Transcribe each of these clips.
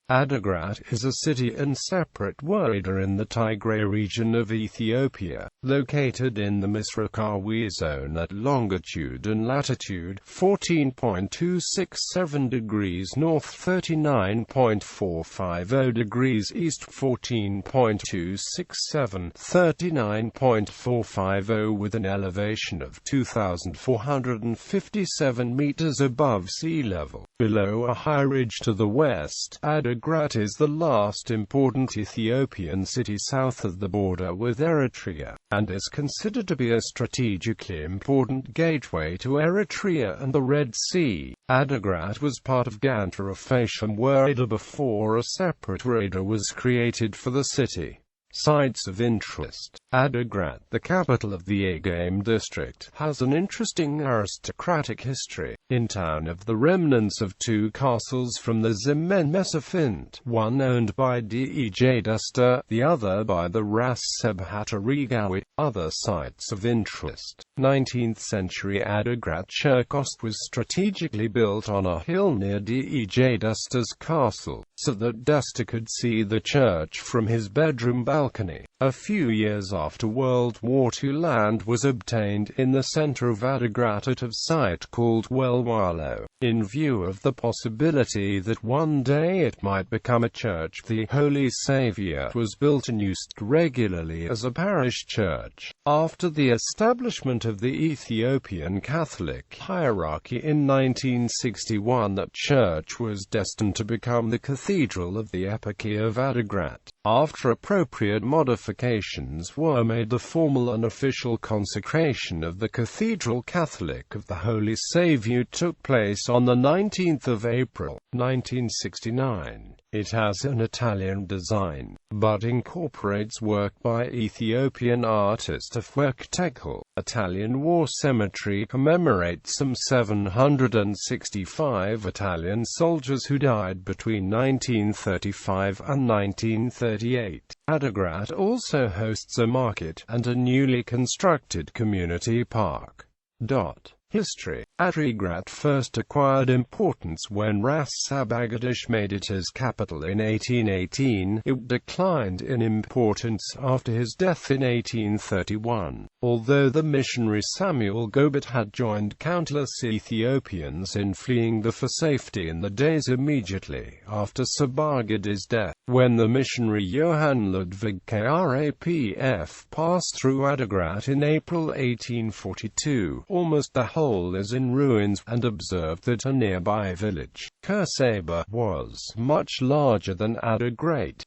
Adigrat is a city and separate woreda in the Tigray region of Ethiopia, located in the Misraqawi Zone at longitude and latitude 14.267 degrees north, 39.450 degrees east, 14.267, 39.450, with an elevation of 2,457 meters above sea level. Below a high ridge to the west, Adigrat is the last important Ethiopian city south of the border with Eritrea, and is considered to be a strategically important gateway to Eritrea and the Red Sea. Adigrat was part of Ganta Afeshum woreda before a separate woreda was created for the city. Sites of interest. Adigrat, the capital of the Gagnon district, has an interesting aristocratic history. In town of the remnants of two castles from the Zemen Mesafint, one owned by Dej, the other by the Ras Sebhatarigawi. Other sites of interest. 19th century Adigrat Cherkost was strategically built on a hill near Dej's castle, so that Desta could see the church from his bedroom balcony. A few years after World War II, land was obtained in the center of Adigrat at a site called Welwalo. In view of the possibility that one day it might become a church, the Holy Saviour was built and used regularly as a parish church. After the establishment of the Ethiopian Catholic hierarchy in 1961, that church was destined to become the cathedral of the Eparchy of Adigrat. After appropriate modifications were made, the formal and official consecration of the Cathedral Catholic of the Holy Saviour took place on the 19th of April, 1969. It has an Italian design, but incorporates work by Ethiopian artist Afeshum. Italian War Cemetery commemorates some 765 Italian soldiers who died between 1935 and 1938. Adigrat also hosts a market and a newly constructed community park. History. Adigrat first acquired importance when Ras Sabagadash made it his capital in 1818. It declined in importance after his death in 1831. Although the missionary Samuel Gobet had joined countless Ethiopians in fleeing for safety in the days immediately after Sabagadash's death, when the missionary Johann Ludwig Krapf passed through Adigrat in April 1842, almost the whole is in ruins, and observed that a nearby village, Kursaba, was much larger than Adigrat.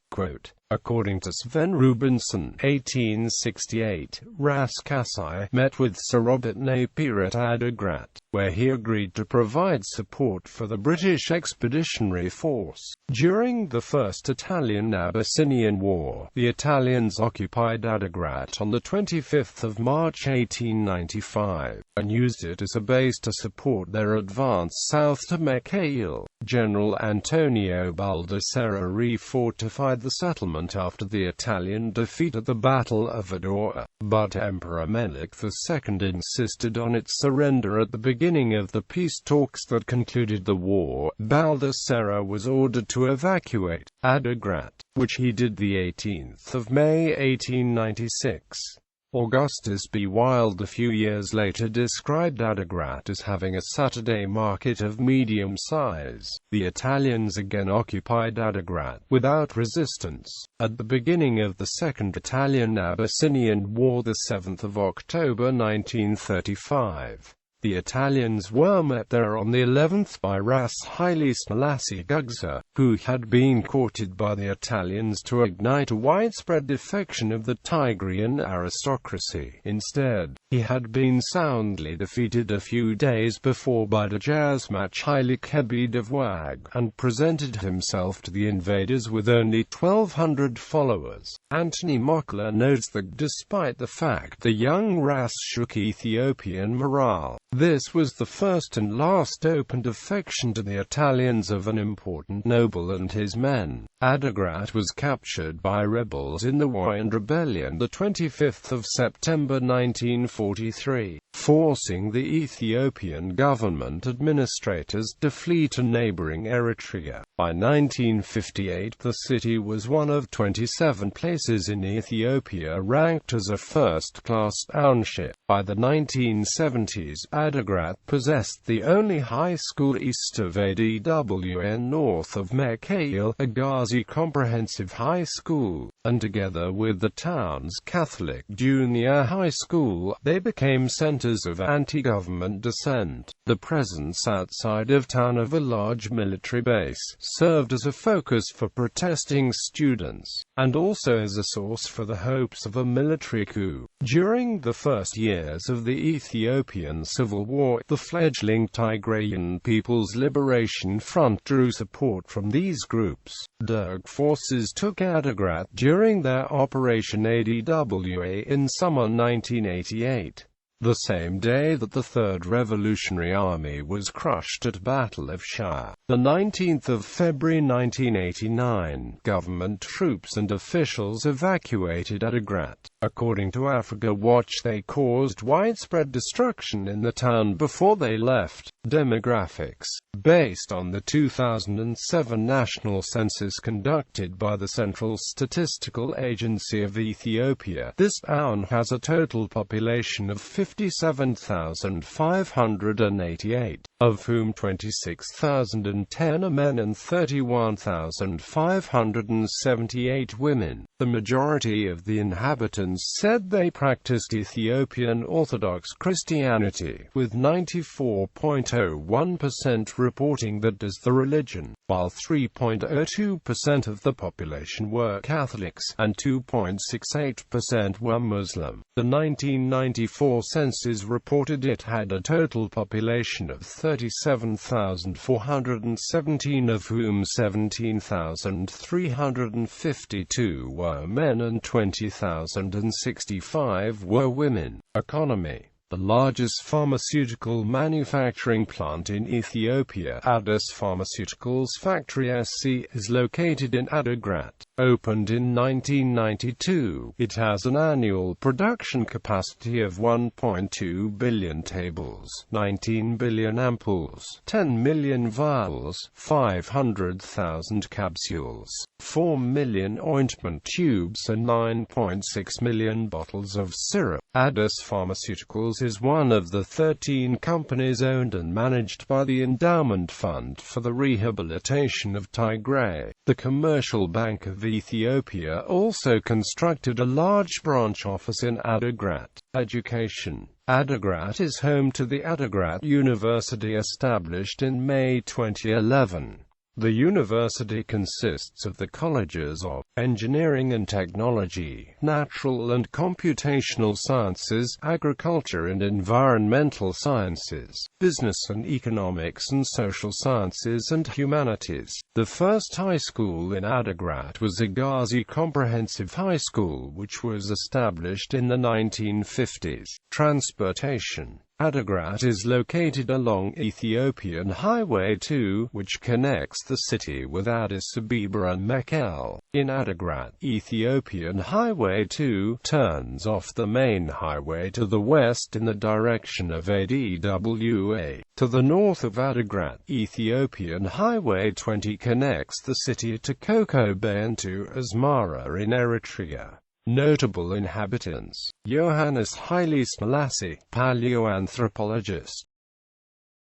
According to Sven Rubinson, 1868, Ras Kasai met with Sir Robert Napier at Adigrat, where he agreed to provide support for the British Expeditionary Force. During the First Italian-Abyssinian War, the Italians occupied Adigrat on the 25th of March 1895, and used it as a base to support their advance south to Mekelle. General Antonio Baldassarre refortified the settlement after the Italian defeat at the Battle of Adora, but Emperor Menelik II insisted on its surrender at the beginning of the peace talks that concluded the war. Baldassarre was ordered to evacuate Adigrat, which he did the 18th of May 1896. Augustus B. Wilde a few years later described Adigrat as having a Saturday market of medium size. The Italians again occupied Adigrat without resistance. At the beginning of the Second Italian-Abyssinian War, the 7th of October 1935, the Italians were met there on the 11th by Ras Haile Selassie Gugsa, who had been courted by the Italians to ignite a widespread defection of the Tigrayan aristocracy. Instead, he had been soundly defeated a few days before by Dejazmach Haile Kebede of Wag, and presented himself to the invaders with only 1,200 followers. Anthony Mockler notes that despite the fact the young Ras shook Ethiopian morale, this was the first and last open defection to the Italians of an important noble and his men. Adigrat was captured by rebels in the Woyan Rebellion the 25th of September 1943, forcing the Ethiopian government administrators to flee to neighboring Eritrea. By 1958 the city was one of 27 places in Ethiopia ranked as a first-class township. By the 1970s, Adigrat possessed the only high school east of Adwn north of Mekelle, a Gazi Comprehensive High School, and together with the town's Catholic Junior High School, they became centers of anti-government dissent. The presence outside of town of a large military base served as a focus for protesting students, and also as a source for the hopes of a military coup. During the first years of the Ethiopian Civil War, the fledgling Tigrayan People's Liberation Front drew support from these groups. Derg forces took Adigrat during their Operation ADWA in summer 1988. The same day that the Third Revolutionary Army was crushed at Battle of Shire, the 19th of February 1989, government troops and officials evacuated Adigrat. According to Africa Watch, they caused widespread destruction in the town before they left. Demographics. Based on the 2007 national census conducted by the Central Statistical Agency of Ethiopia, this town has a total population of 57,588, of whom 26,010 are men and 31,578 women. The majority of the inhabitants said they practiced Ethiopian Orthodox Christianity, with 94.01% reporting that as the religion, while 3.02% of the population were Catholics, and 2.68% were Muslim. The 1994 census reported it had a total population of 37,417, of whom 17,352 were men and 20,065 were women. Economy. The largest pharmaceutical manufacturing plant in Ethiopia, Addis Pharmaceuticals Factory SC, is located in Adigrat. Opened in 1992, it has an annual production capacity of 1.2 billion tables, 19 billion ampoules, 10 million vials, 500,000 capsules, 4 million ointment tubes and 9.6 million bottles of syrup. Addis Pharmaceuticals is one of the 13 companies owned and managed by the Endowment Fund for the Rehabilitation of Tigray. The Commercial Bank of Ethiopia also constructed a large branch office in Adigrat. Education. Adigrat is home to the Adigrat University, established in May 2011. The university consists of the colleges of Engineering and Technology, Natural and Computational Sciences, Agriculture and Environmental Sciences, Business and Economics and Social Sciences and Humanities. The first high school in Adigrat was a Gazi Comprehensive High School, which was established in the 1950s. Transportation. Adigrat is located along Ethiopian Highway 2, which connects the city with Addis Ababa and Mekelle. In Adigrat, Ethiopian Highway 2 turns off the main highway to the west in the direction of ADWA. To the north of Adigrat, Ethiopian Highway 20 connects the city to Coco Bay and to Asmara in Eritrea. Notable inhabitants: Johannes Haile Selassie, paleoanthropologist.